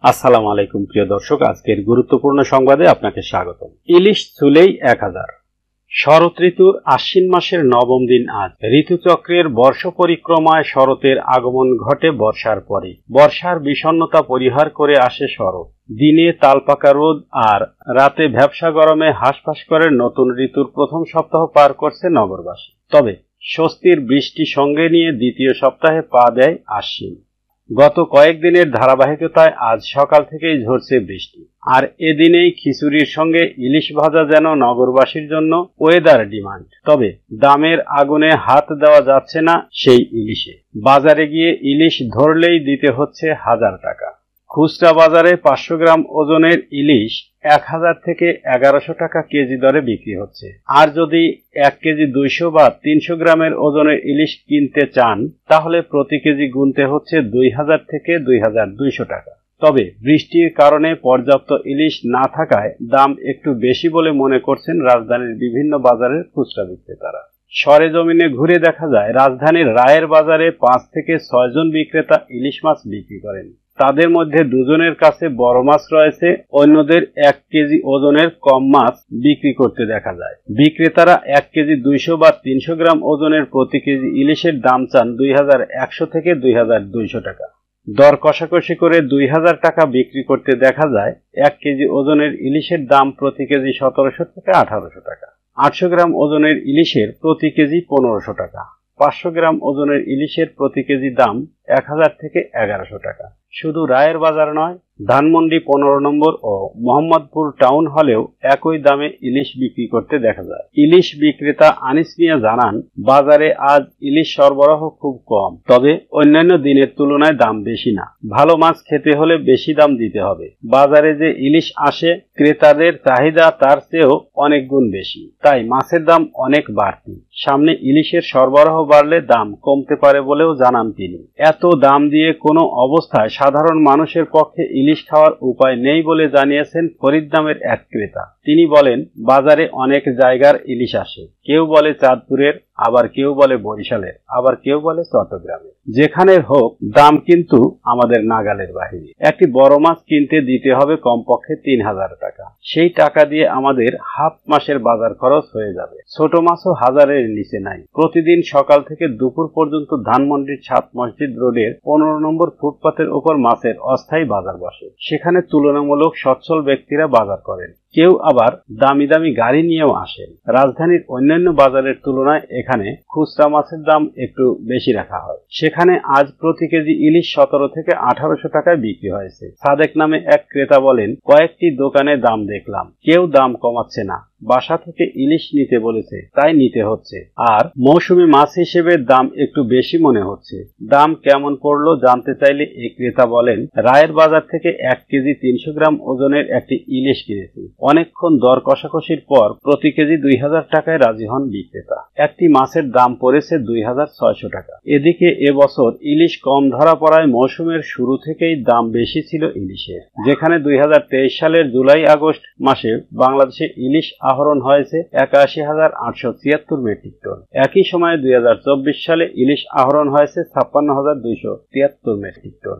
আসসালামু আলাইকুম প্রিয় দর্শক, আজকের গুরুত্বপূর্ণ সংবাদে আপনাকে স্বাগতম। ইলিশ ছুলেই 1000। শরৎ ঋতুর আশ্বিন মাসের নবম দিন আজ। ঋতুচক্রের বর্ষ পরিক্রমায় শরতের আগমন ঘটে বর্ষার পরে। বর্ষার বিষণ্ণতা পরিহার করে আসে শরৎ। দিনে তালপাকা রোদ আর রাতে ভ্যাপসা গরমে হাঁসফাঁস করে নতুন ঋতুর প্রথম সপ্তাহ পার করছে নগরবাসী। তবে স্বস্তির বৃষ্টি সঙ্গে নিয়ে দ্বিতীয় সপ্তাহে পা দেয় আশ্বিন। গত কয়েকদিনের ধারাবাহিকতায় আজ সকাল থেকেই ঝরছে বৃষ্টি, আর এদিনেই খিচুড়ির সঙ্গে ইলিশ ভাজা যেন নগরবাসীর জন্য ওয়েদার ডিমান্ড। তবে দামের আগুনে হাত দেওয়া যাচ্ছে না সেই ইলিশে। বাজারে গিয়ে ইলিশ ধরলেই দিতে হচ্ছে 1000 টাকা। খুচরা বাজারে 500 গ্রাম ওজনের ইলিশ 1000 থেকে 1100 টাকা কেজি দরে বিক্রি হচ্ছে। আর যদি 1 কেজি 200 বা 300 গ্রামের ওজনের ইলিশ কিনতে চান, তাহলে প্রতি কেজি গুনতে হচ্ছে 2000 থেকে 2200 টাকা। তবে বৃষ্টির কারণে পর্যাপ্ত ইলিশ না থাকায় দাম একটু বেশি বলে মনে করছেন রাজধানীর বিভিন্ন বাজারের খুচরা বিক্রেতারা। সরেজমিনে ঘুরে দেখা যায়, রাজধানীর রায়ের বাজারে 5 থেকে 6 জন বিক্রেতা ইলিশ মাছ বিক্রি করেন। তাদের মধ্যে 2 জনের কাছে বড় মাছ রয়েছে, অন্যদের 1 কেজি ওজনের কম মাছ বিক্রি করতে দেখা যায়। বিক্রেতারা 1 কেজি 200 বা 300 গ্রাম ওজনের প্রতি কেজি ইলিশের দাম চান 2100 থেকে 2200 টাকা। দর কষাকষি করে 2000 টাকা বিক্রি করতে দেখা যায়। 1 কেজি ওজনের ইলিশের দাম প্রতি কেজি 1700 থেকে 1800 টাকা। 800 গ্রাম ওজনের ইলিশের প্রতি কেজি 1500 টাকা। 500 গ্রাম ওজনের ইলিশের প্রতি কেজি দাম 1000 থেকে 1100 টাকা। শুধু রায়ের বাজার নয়, ধানমন্ডি 15 নম্বর ও মোহাম্মদপুর টাউন হলেও একই দামে ইলিশ বিক্রি করতে দেখা যায়। ইলিশ বিক্রেতা আনিস মিয়া জানান, বাজারে আজ ইলিশ সরবরাহ খুব কম, তবে অন্যান্য দিনের তুলনায় দাম বেশি না। ভালো মাছ খেতে হলে বেশি দাম দিতে হবে। বাজারে যে ইলিশ আসে, ক্রেতাদের চাহিদা তার চেয়েও অনেক গুণ বেশি, তাই মাছের দাম অনেক বাড়তি। সামনে ইলিশের সরবরাহ বাড়লে দাম কমতে পারে বলেও জানান তিনি। এত দাম দিয়ে কোনো অবস্থায় সাধারণ মানুষের পক্ষে ইলিশ খাওয়ার উপায় নেই বলে জানিয়েছেন ফরিদ নামের এক ক্রেতা। তিনি বলেন, বাজারে অনেক জায়গার ইলিশ আসে। কেউ বলে চাঁদপুরের, আবার কেউ বলে বরিশালের, আবার কেউ বলে চট্টগ্রামের। যেখানের হোক, দাম কিন্তু আমাদের নাগালের বাহিরে। একটি বড় মাছ কিনতে দিতে হবে কমপক্ষে 3000 টাকা। সেই টাকা দিয়ে আমাদের হাফ মাসের বাজার খরচ হয়ে যাবে। ছোট মাছও 1000-এর নিচে নাই। প্রতিদিন সকাল থেকে দুপুর পর্যন্ত ধানমন্ডির 7 মসজিদ রোডের 15 নম্বর ফুটপাতের উপর মাছের অস্থায়ী বাজার বসে। সেখানে তুলনামূলক সচ্ছল ব্যক্তিরা বাজার করেন। কেউ আবার দামি দামি গাড়ি নিয়েও আসেন। রাজধানীর অন্যান্য বাজারের তুলনায় এখানে খুচরা মাছের দাম একটু বেশি রাখা হয়। সেখানে আজ প্রতি কেজি ইলিশ 17 থেকে 1800 টাকায় বিক্রি হয়েছে। সাদেক নামে এক ক্রেতা বলেন, কয়েকটি দোকানে দাম দেখলাম, কেউ দাম কমাচ্ছে না। বাসা থেকে ইলিশ নিতে বলেছে, তাই নিতে হচ্ছে। আর মৌসুমী মাছ হিসেবে দাম একটু বেশি মনে হচ্ছে। দাম কেমন পড়লো জানতে চাইলে এই ক্রেতা বলেন, রায়ের বাজার থেকে 1 কেজি 300 গ্রাম ওজনের একটি ইলিশ কিনেছি। অনেকক্ষণ দর কষাকষির পর প্রতি কেজি 2000 টাকায় রাজি হন বিক্রেতা। একটি মাছের দাম পড়েছে 2600 টাকা। এদিকে এবছর ইলিশ কম ধরা পড়ায় মৌসুমের শুরু থেকেই দাম বেশি ছিল ইলিশের। যেখানে 2023 সালের জুলাই আগস্ট মাসে বাংলাদেশে ইলিশ আহরণ হয়েছে 81,876 মেট্রিক টন। একই সময়ে 2024 সালে ইলিশ আহরণ হয়েছে 56,273 মেট্রিক টন।